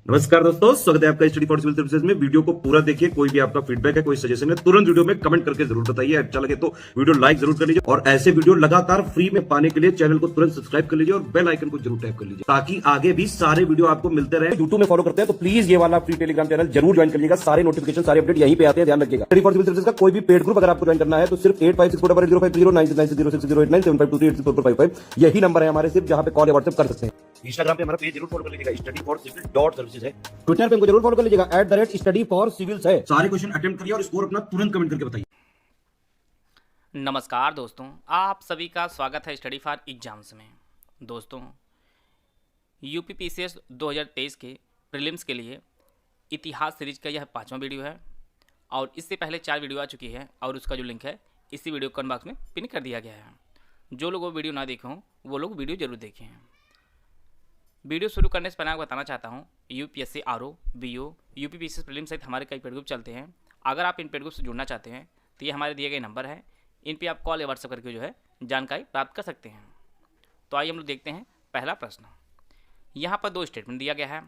नमस्कार दोस्तों, स्वागत है आपका स्टडी फॉर सिविल सर्विसेज में। वीडियो को पूरा देखिए। कोई भी आपका फीडबैक है, कोई सजेशन है, तुरंत वीडियो में कमेंट करके जरूर बताइए। अच्छा लगे तो वीडियो लाइक जरूर कर लीजिए और ऐसे वीडियो लगातार फ्री में पाने के लिए चैनल को तुरंत सब्सक्राइब कर लीजिए और बेल आइकन को जरूर टैप कर लीजिए ताकि आगे भी सारे वीडियो आपको मिलते रहे। यूट्यूब में फॉलो करते हैं तो प्लीज ये वाला फ्री टेलीग्राम चैनल जरूर ज्वाइन कर लीजिएगा। सारे नोटिफिकेशन, सारे अपडेट यहीं पे आते हैं, ध्यान रखिएगा। स्टडी फॉर सिविल सर्विसेज का कोई भी पेड ग्रुप अगर आपको ज्वाइन करना है तो सिर्फ 8564809690608975238055 यही नंबर है हमारे, सिर्फ जहां पे कॉल या व्हाट्सएप कर सकते हैं। इंस्टाग्राम पे हमारा पेज जरूर फॉलो कर लीजिएगा, study for civil dot services है। ट्विटर पे हमको जरूर फॉलो कर लीजिएगा, @study for civils है। सारे क्वेश्चन अटेम्प्ट करिए और स्कोर अपना तुरंत कमेंट करके बताइए। नमस्कार दोस्तों, आप सभी का स्वागत है स्टडी फॉर एग्जाम्स में। दोस्तों, यूपीपीसीएस 2023 के प्रीलिम्स के लिए इतिहास सीरीज का यह 5वां वीडियो है और इससे पहले 4 वीडियो आ चुकी है और उसका जो लिंक है इसी वीडियो कमेंट बॉक्स में पिन कर दिया गया है। जो लोग वो वीडियो ना देखे हों वो लोग वीडियो जरूर देखें। वीडियो शुरू करने से पहले आपको बताना चाहता हूँ, UPSC RO, BO, UPPCS prelims सहित हमारे कई पेड ग्रुप चलते हैं। अगर आप इन पेड ग्रुप से जुड़ना चाहते हैं तो ये हमारे दिए गए नंबर है, इन पे आप कॉल या व्हाट्सएप करके जो है जानकारी प्राप्त कर सकते हैं। तो आइए हम लोग देखते हैं पहला प्रश्न। यहाँ पर 2 स्टेटमेंट दिया गया है।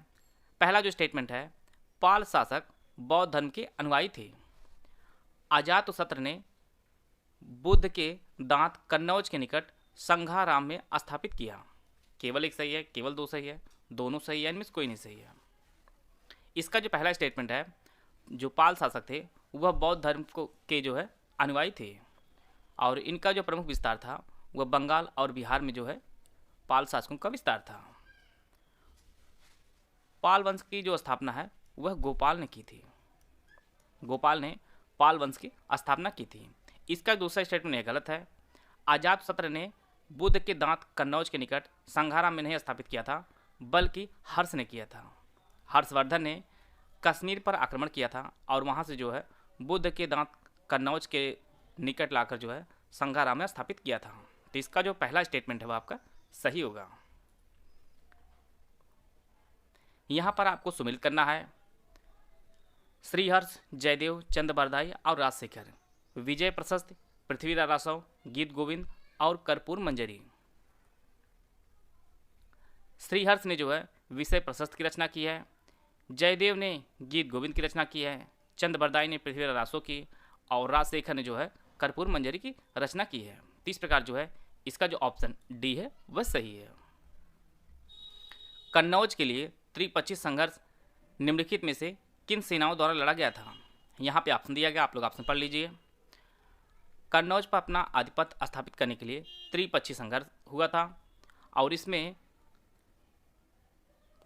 पहला जो स्टेटमेंट है, पाल शासक बौद्ध धर्म के अनुयायी थे। अजातशत्रु ने बुद्ध के दांत कन्नौज के निकट संघाराम में स्थापित किया। केवल एक सही है, केवल 2 सही है, दोनों सही है, इनमें से कोई नहीं सही है। इसका जो पहला स्टेटमेंट है, जो पाल शासक थे वह बौद्ध धर्म के जो है अनुयायी थे और इनका जो प्रमुख विस्तार था वह बंगाल और बिहार में जो है पाल शासकों का विस्तार था। पाल वंश की जो स्थापना है वह गोपाल ने की थी। गोपाल ने पाल वंश की स्थापना की थी। इसका दूसरा स्टेटमेंट यह गलत है। अजातशत्रु ने बुद्ध के दांत कन्नौज के निकट संघाराम में नहीं स्थापित किया था, बल्कि हर्ष ने किया था। हर्षवर्धन ने कश्मीर पर आक्रमण किया था और वहाँ से जो है बुद्ध के दांत कन्नौज के निकट लाकर जो है संघाराम में स्थापित किया था। तो इसका जो पहला स्टेटमेंट है वो आपका सही होगा। यहाँ पर आपको सुमिलित करना है। श्रीहर्ष, जयदेव, चंद बरदाई और राजशेखर, विजय प्रशस्त, पृथ्वीराज रासव, गीत गोविंद और कर्पूर मंजरी। श्रीहर्ष ने जो है विषय प्रशस्त की रचना की है, जयदेव ने गीत गोविंद की रचना की है, चंद बरदाई ने पृथ्वीराज रासव की और राजशेखर ने जो है कर्पूर मंजरी की रचना की है। तो इस प्रकार जो है इसका जो ऑप्शन डी है वह सही है। कन्नौज के लिए त्रिपक्षीय संघर्ष निम्नलिखित में से किन सेनाओं द्वारा लड़ा गया था? यहाँ पे ऑप्शन दिया गया, आप लोग ऑप्शन पढ़ लीजिए। कन्नौज पर अपना आधिपत्य स्थापित करने के लिए त्रिपक्षीय संघर्ष हुआ था और इसमें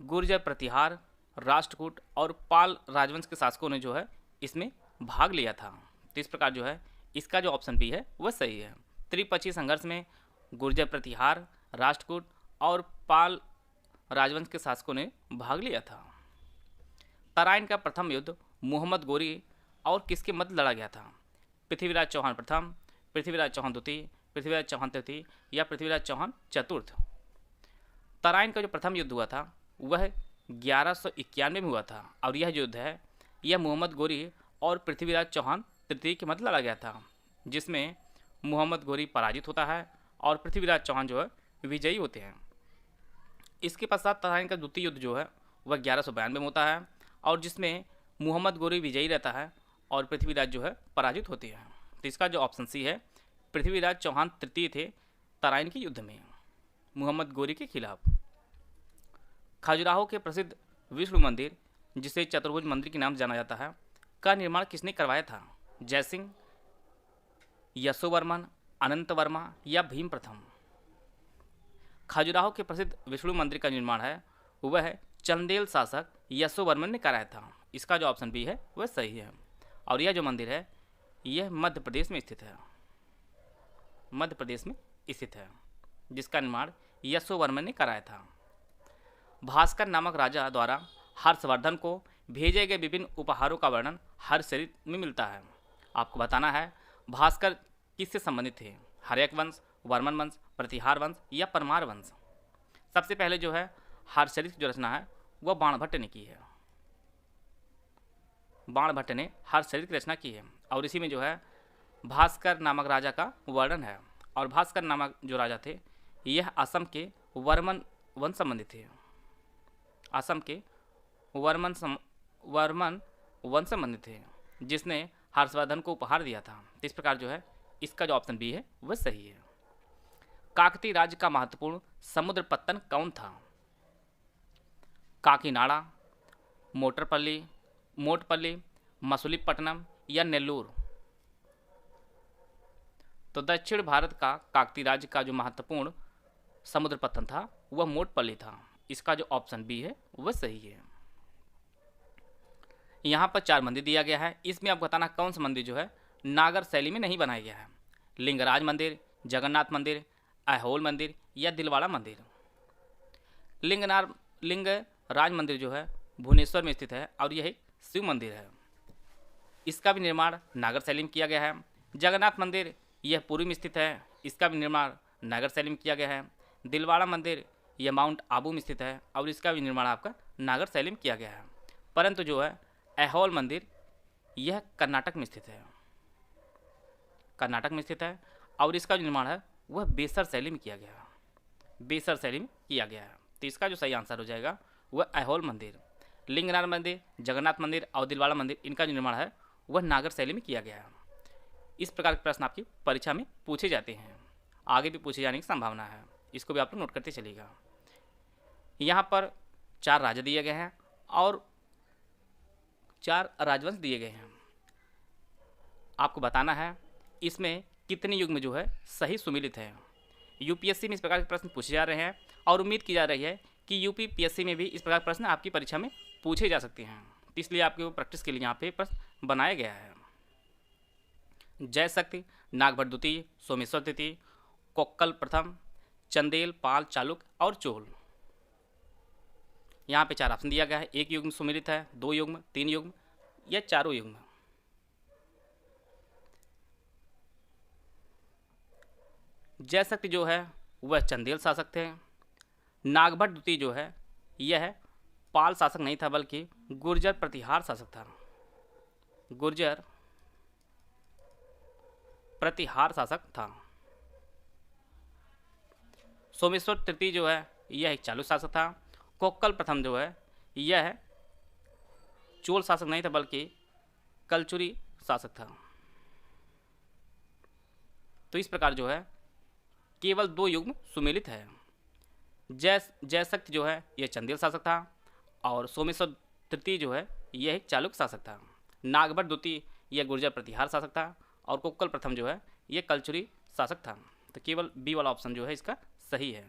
गुर्जर प्रतिहार, राष्ट्रकूट और पाल राजवंश के शासकों ने जो है इसमें भाग लिया था। तो इस प्रकार जो है इसका जो ऑप्शन बी है वह सही है। त्रिपक्षीय संघर्ष में गुर्जर प्रतिहार, राष्ट्रकूट और पाल राजवंश के शासकों ने भाग लिया था। तराइन का प्रथम युद्ध मोहम्मद गोरी और किसके मध्य लड़ा गया था? पृथ्वीराज चौहान प्रथम, पृथ्वीराज चौहान द्वितीय, पृथ्वीराज चौहान तृतीय या पृथ्वीराज चौहान चतुर्थ। तराइन का जो प्रथम युद्ध हुआ था वह 1191 में हुआ था और यह युद्ध है यह मोहम्मद गोरी और पृथ्वीराज चौहान तृतीय के मध्य लड़ा गया था, जिसमें मोहम्मद गोरी पराजित होता है और पृथ्वीराज चौहान जो है विजयी होते हैं। इसके पश्चात तराइन का द्वितीय युद्ध जो है वह 1192 में होता है और जिसमें मोहम्मद गोरी विजयी रहता है और पृथ्वीराज जो है पराजित होते हैं। तो इसका जो ऑप्शन सी है, पृथ्वीराज चौहान तृतीय थे तराइन के युद्ध में मोहम्मद गोरी के खिलाफ। खजुराहो के प्रसिद्ध विष्णु मंदिर, जिसे चतुर्भुज मंदिर के नाम से जाना जाता है, का निर्माण किसने करवाया था? जयसिंह, यशोवर्मन, अनंत वर्मा या भीम प्रथम। खजुराहो के प्रसिद्ध विष्णु मंदिर का निर्माण है वह है चंदेल शासक यशोवर्मन ने कराया था। इसका जो ऑप्शन बी है वह सही है और यह जो मंदिर है यह मध्य प्रदेश में स्थित है। मध्य प्रदेश में स्थित है, जिसका निर्माण यशोवर्मन ने कराया था। भास्कर नामक राजा द्वारा हर्षवर्धन को भेजे गए विभिन्न उपहारों का वर्णन हर्षचरित में मिलता है। आपको बताना है भास्कर किससे संबंधित थे? हर्यक वंश, वर्मन वंश, प्रतिहार वंश या परमार वंश। सबसे पहले जो है हर्षचरित की जो रचना है वह बाणभट्ट ने की है। बाणभट्ट ने हर्षचरित की रचना की है और इसी में जो है भास्कर नामक राजा का वर्णन है और भास्कर नामक जो राजा थे यह असम के वर्मन वंश संबंधित थे। असम के वर्मन वंश से संबंधित थे, जिसने हर्षवर्धन को उपहार दिया था। तो इस प्रकार जो है इसका जो ऑप्शन बी है वह सही है। काकतीय राज्य का महत्वपूर्ण समुद्र पत्तन कौन था? काकीनाडा, मोटपल्ली, मसूलीपट्टनम या नेल्लूर? तो दक्षिण भारत का काकतीय राज्य का जो महत्वपूर्ण समुद्र पत्तन था वह मोटपल्ली था। इसका जो ऑप्शन बी है वह सही है। यहाँ पर 4 मंदिर दिया गया है, इसमें आपको बताना कौन सा मंदिर जो है नागर शैली में नहीं बनाया गया है। लिंगराज मंदिर, जगन्नाथ मंदिर, ऐहोल मंदिर या दिलवाड़ा मंदिर? लिंगराज मंदिर जो है भुवनेश्वर में स्थित है और यह एक शिव मंदिर है। इसका भी निर्माण नागर शैली में किया गया है। जगन्नाथ मंदिर यह पुरी में स्थित है, इसका भी निर्माण नागर शैली में किया गया है। दिलवाड़ा मंदिर यह माउंट आबू में स्थित है और इसका भी निर्माण आपका नागर शैली में किया गया है। परंतु जो है ऐहोल मंदिर यह कर्नाटक में स्थित है, कर्नाटक में स्थित है और इसका जो निर्माण है वह बेसर शैली में किया गया है, बेसर शैली में किया गया है। तो इसका जो सही आंसर हो जाएगा वह ऐहोल मंदिर। लिंगराज मंदिर, जगन्नाथ मंदिर और दिलवाड़ा मंदिर इनका जो निर्माण है वह नागर शैली में किया गया है। इस प्रकार के प्रश्न आपकी परीक्षा में पूछे जाते हैं, आगे भी पूछे जाने की संभावना है, इसको भी आप लोग नोट करते चलिएगा। यहाँ पर 4 राजा दिए गए हैं और 4 राजवंश दिए गए हैं। आपको बताना है इसमें कितने युग में जो है सही सुमिलित है। यूपीएससी में इस प्रकार के प्रश्न पूछे जा रहे हैं और उम्मीद की जा रही है कि यूपीपीएससी में भी इस प्रकार के प्रश्न आपकी परीक्षा में पूछे जा सकते हैं। इसलिए आपके प्रैक्टिस के लिए यहाँ पे प्रश्न बनाया गया है। जय शक्ति, नागभट्ट द्वितीय, सोमेश्वर तृतीय, कोक्कल प्रथम, चंदेल, पाल, चालुक्य और चोल। यहाँ पे 4 ऑप्शन दिया गया है। 1 युग में सुमिलित है, 2 युग में, 3 युग में या 4 युग में। जय शक्ति जो है वह चंदेल शासक थे। नागभट्ट द्वितीय जो है यह पाल शासक नहीं था बल्कि गुर्जर प्रतिहार शासक था, गुर्जर प्रतिहार शासक था। सोमेश्वर तृतीय जो है यह एक चालुक्य शासक था। कोक्कल प्रथम जो है यह चोल शासक नहीं था बल्कि कलचुरी शासक था। तो इस प्रकार जो है केवल 2 युग में सुमेलित है। जय शक्ति जो है यह चंदेल शासक था और सोमेश्वर तृतीय जो है यह एक चालुक्य शासक था। नागभट्ट द्वितीय यह गुर्जर प्रतिहार शासक था और कोक्कल प्रथम जो है यह कलचुरी शासक था। तो केवल बी वाला ऑप्शन जो है इसका सही है।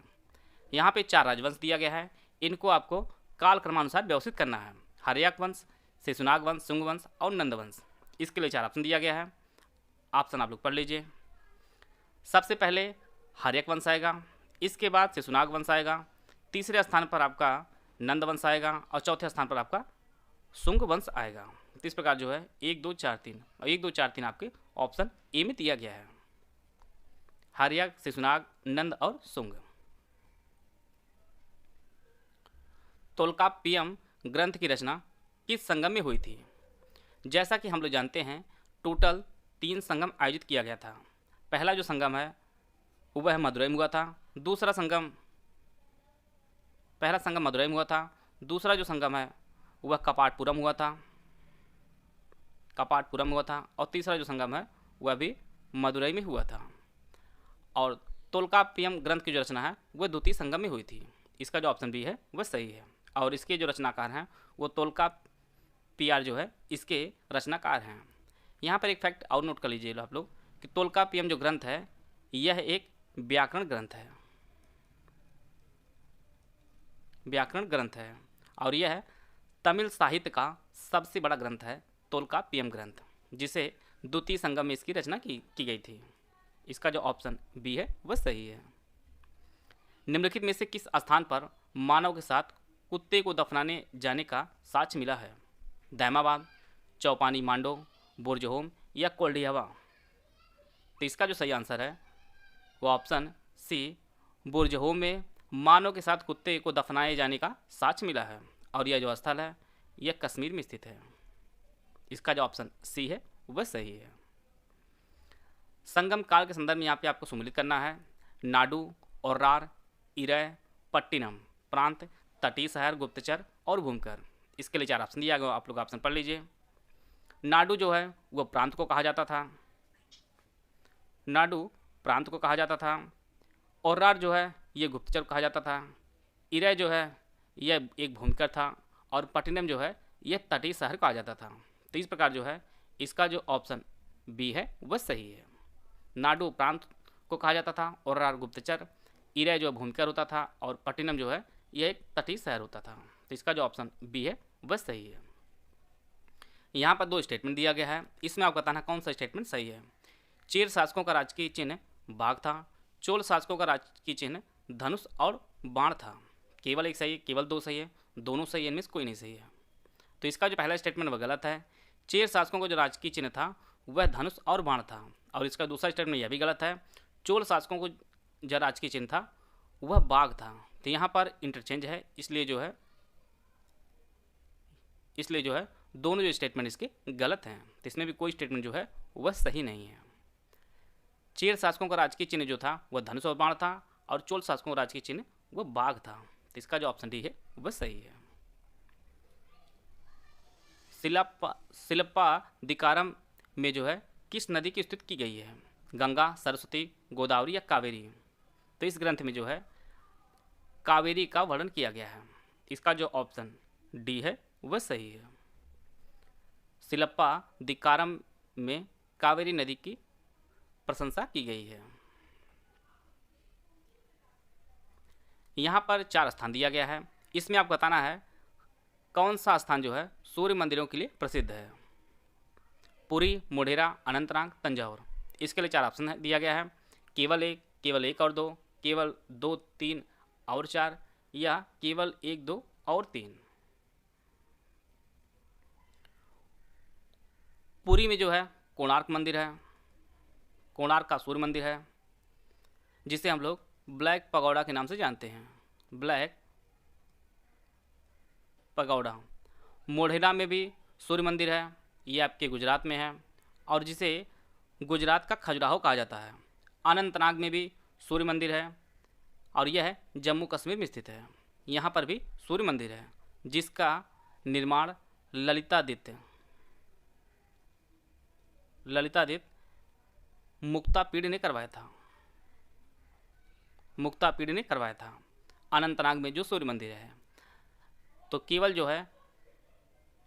यहाँ पे 4 राजवंश दिया गया है, इनको आपको काल क्रमानुसार व्यवस्थित करना है। हर्यक वंश, शिशुनाग वंश, शुंग वंश और नंद वंश। इसके लिए 4 ऑप्शन दिया गया है, ऑप्शन आप लोग पढ़ लीजिए। सबसे पहले हर्यक वंश आएगा, इसके बाद शिशुनाग वंश आएगा, तीसरे स्थान पर आपका नंद वंश आएगा और चौथे स्थान पर आपका शुंग वंश आएगा। तो इस प्रकार जो है 1 2 4 3 और 1 2 4 3 आपके ऑप्शन ए में दिया गया है, हर्यक, शिशुनाग, नंद और शुंग। तोल्काप्पियम ग्रंथ की रचना किस संगम में हुई थी? जैसा कि हम लोग जानते हैं टोटल 3 संगम आयोजित किया गया था। पहला जो संगम है वह मदुरई में हुआ था, पहला संगम मदुरई में हुआ था। दूसरा जो संगम है वह कपाटपुरम हुआ था, और तीसरा जो संगम है वह भी मदुरई में हुआ था। और तोल्काप्पियम ग्रंथ की जो रचना है वह द्वितीय संगम में हुई थी। इसका जो ऑप्शन बी है वह सही है। और इसके जो रचनाकार हैं वो तोल्काप्पियर जो है इसके रचनाकार हैं। यहाँ पर एक फैक्ट और नोट कर लीजिए आप लोग कि तोल्काप्पियम जो ग्रंथ है यह एक व्याकरण ग्रंथ है और यह तमिल साहित्य का सबसे बड़ा ग्रंथ है तोल्काप्पियम ग्रंथ, जिसे द्वितीय संगम में इसकी रचना की गई थी। इसका जो ऑप्शन बी है वह सही है। निम्नलिखित में से किस स्थान पर मानव के साथ कुत्ते को दफनाने जाने का साक्ष्य मिला है? दैमाबाद, चौपानी मांडो, बुर्जहोम या कोल्डियावा? तो इसका जो सही आंसर है वो ऑप्शन सी, बुर्जहोम में मानव के साथ कुत्ते को दफनाए जाने का साक्ष्य मिला है और यह जो स्थल है यह कश्मीर में स्थित है। इसका जो ऑप्शन सी है वह सही है। संगम काल के संदर्भ में यहाँ पे आपको सम्मिलित करना है। नाडु, ओर्रार, इरय, पट्टिनम प्रांत, तटीय शहर, गुप्तचर और भूमकर। इसके लिए 4 ऑप्शन दिया गया, आप लोग ऑप्शन पढ़ लीजिए। नाडु जो है वो प्रांत को कहा जाता था, नाडु प्रांत को कहा जाता था। ओर्रार जो है ये गुप्तचर को कहा जाता था। इरे जो है यह एक भूमिकर था। और पट्टिनम जो है यह तटीय शहर कहा जाता था। तो इस प्रकार जो है इसका जो ऑप्शन बी है वह सही है। नाडु प्रांत को कहा जाता था, ओर्रार गुप्तचर, इरे जो भूमिकर होता था और पट्टिनम जो है यह एक तटीय शहर होता था। तो इसका जो ऑप्शन बी है वह सही है। यहाँ पर 2 स्टेटमेंट दिया गया है, इसमें आप बताना कौन सा स्टेटमेंट सही है। चेर शासकों का राजकीय चिन्ह बाघ था, चोल शासकों का राजकीय चिन्ह धनुष और बाण था। केवल एक सही है, केवल 2 सही है, दोनों सही है, इनमें से कोई नहीं सही है। तो इसका जो पहला स्टेटमेंट वह गलत है। चेर शासकों का जो राजकीय चिन्ह था वह धनुष और बाण था। और इसका दूसरा स्टेटमेंट यह भी गलत है। चोल शासकों को जो राजकीय चिन्ह था वह बाघ था। तो यहाँ पर इंटरचेंज है, इसलिए जो है दोनों जो स्टेटमेंट इसके गलत हैं। तो इसमें भी कोई स्टेटमेंट जो है वह सही नहीं है। चेर शासकों का राजकीय चिन्ह जो था वह धनुष और बाण था और चोल शासकों का राजकीय चिन्ह वह बाघ था। तो इसका जो ऑप्शन डी है वह सही है। सिलप्पा दिकारम में जो है किस नदी की स्तुति की गई है? गंगा, सरस्वती, गोदावरी या कावेरी? तो इस ग्रंथ में जो है कावेरी का वर्णन किया गया है। इसका जो ऑप्शन डी है वह सही है। सिलप्पा दिकारम में कावेरी नदी की प्रशंसा की गई है। यहाँ पर 4 स्थान दिया गया है, इसमें आपको बताना है कौन सा स्थान जो है सूर्य मंदिरों के लिए प्रसिद्ध है। पुरी, मोढेरा, अनंतनाग, तंजौर। इसके लिए 4 ऑप्शन दिया गया है, केवल 1, केवल 1 और 2, केवल 2, 3 और 4 या केवल 1, 2 और 3। पुरी में जो है कोणार्क मंदिर है, कोणार्क का सूर्य मंदिर है जिसे हम लोग ब्लैक पगोडा के नाम से जानते हैं, ब्लैक पगोडा। मोढेरा में भी सूर्य मंदिर है, ये आपके गुजरात में है और जिसे गुजरात का खजुराहो कहा जाता है। अनंतनाग में भी सूर्य मंदिर है और यह है जम्मू कश्मीर में स्थित है। यहाँ पर भी सूर्य मंदिर है जिसका निर्माण ललितादित्य मुक्तापीड़ ने करवाया था। अनंतनाग में जो सूर्य मंदिर है, तो केवल जो है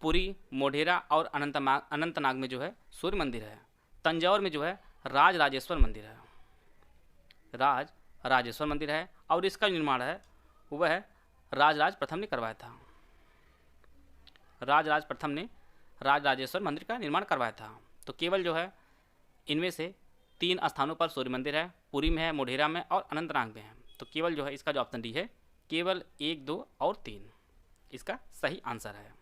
पुरी, मोढेरा और अनंतनाग में जो है सूर्य मंदिर है। तंजौर में जो है राजराजेश्वर मंदिर है और इसका निर्माण है वह राजराज प्रथम ने करवाया था। राजराजेश्वर मंदिर का निर्माण करवाया था। तो केवल जो है इनमें से 3 स्थानों पर सूर्य मंदिर है, पुरी में है, मोढेरा में और अनंतनाग में है। तो केवल जो है इसका जो ऑप्शन डी है केवल 1, 2 और 3 इसका सही आंसर है।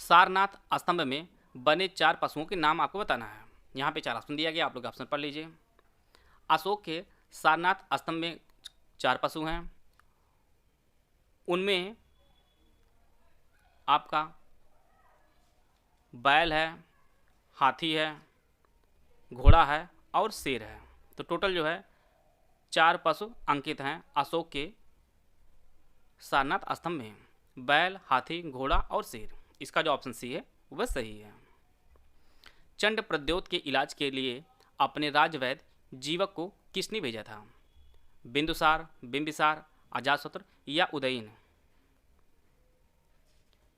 सारनाथ स्तंभ में बने 4 पशुओं के नाम आपको बताना है। यहाँ पे 4 ऑप्शन दिया गया, आप लोग ऑप्शन पढ़ लीजिए। अशोक के सारनाथ स्तंभ में 4 पशु हैं, उनमें आपका बैल है, हाथी है, घोड़ा है और शेर है। तो टोटल जो है 4 पशु अंकित हैं अशोक के सारनाथ स्तंभ में, बैल, हाथी, घोड़ा और शेर। इसका जो ऑप्शन सी है वह सही है। चंड प्रद्योत के इलाज के लिए अपने राजवैद्य जीवक को किसने भेजा था? बिंबिसार, अजातशत्रु या उदयन?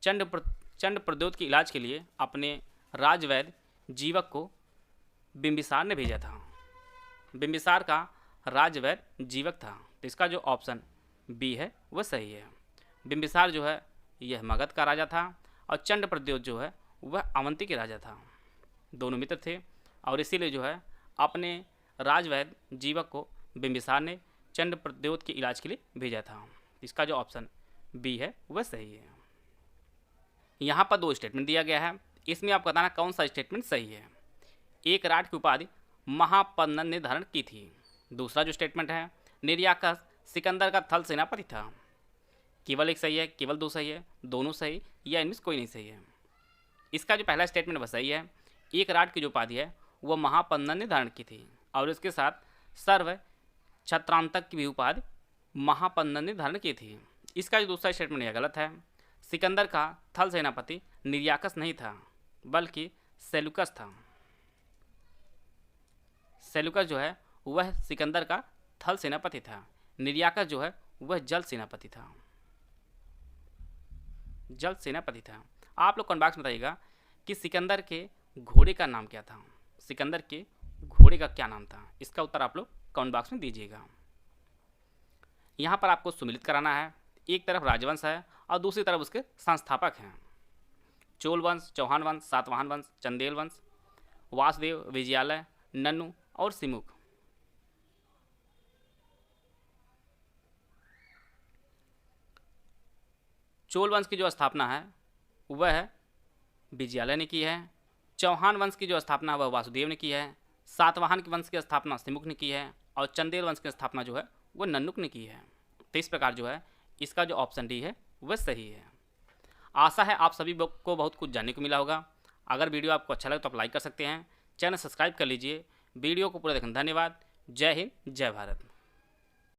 चंड प्रद्योत के इलाज के लिए अपने राजवैद्य जीवक को बिंबिसार ने भेजा था। बिंबिसार का राजवैद्य जीवक था। तो इसका जो ऑप्शन बी है वह सही है। बिंबिसार जो है यह मगध का राजा था और चंड प्रद्योत जो है वह अवंती के राजा था। दोनों मित्र थे और इसीलिए जो है अपने राजवैद्य जीवक को बिंबिसार ने चंड प्रद्योत के इलाज के लिए भेजा था। इसका जो ऑप्शन बी है वह सही है। यहाँ पर 2 स्टेटमेंट दिया गया है, इसमें आप बताना कौन सा स्टेटमेंट सही है। एक राट की उपाधि महापन्नन ने धारण की थी। दूसरा जो स्टेटमेंट है निर्याकस सिकंदर का थल सेनापति था। केवल 1 सही है, केवल 2 सही है, दोनों सही या इनमें से कोई नहीं सही है। इसका जो पहला स्टेटमेंट वह सही है। एक राट की जो उपाधि है वह महापन्नन ने धारण की थी और इसके साथ सर्व छत्रांतक की भी उपाधि महापन्नन ने धारण की थी। इसका जो दूसरा स्टेटमेंट यह गलत है। सिकंदर का थल सेनापति निर्याकस नहीं था बल्कि सेलुकस था। सेलुकस जो है वह सिकंदर का थल सेनापति था, निर्याकस जो है वह जल सेनापति था। जल सेनापति था। आप लोग कमेंट बॉक्स में बताइएगा कि सिकंदर के घोड़े का नाम क्या था। सिकंदर के घोड़े का क्या नाम था, इसका उत्तर आप लोग कमेंट बॉक्स में दीजिएगा। यहाँ पर आपको सुमिलित कराना है। एक तरफ राजवंश है और दूसरी तरफ उसके संस्थापक हैं। चोल वंश, चौहान वंश, सातवाहन वंश, चंदेल वंश, वासुदेव, विजयालय, नन्नू और सिमुक। चोल वंश की जो स्थापना है वह विजयालय ने की है। चौहान वंश की जो स्थापना वह वासुदेव ने की है। सातवाहन के वंश की स्थापना सिमुक ने की है और चंदेल वंश की स्थापना जो है वह नन्नुक ने की है। तो इस प्रकार जो है इसका जो ऑप्शन डी है वह सही है। आशा है आप सभी को बहुत कुछ जानने को मिला होगा। अगर वीडियो आपको अच्छा लगे तो आप लाइक कर सकते हैं, चैनल सब्सक्राइब कर लीजिए। वीडियो को पूरा देखने धन्यवाद। जय हिंद, जय भारत।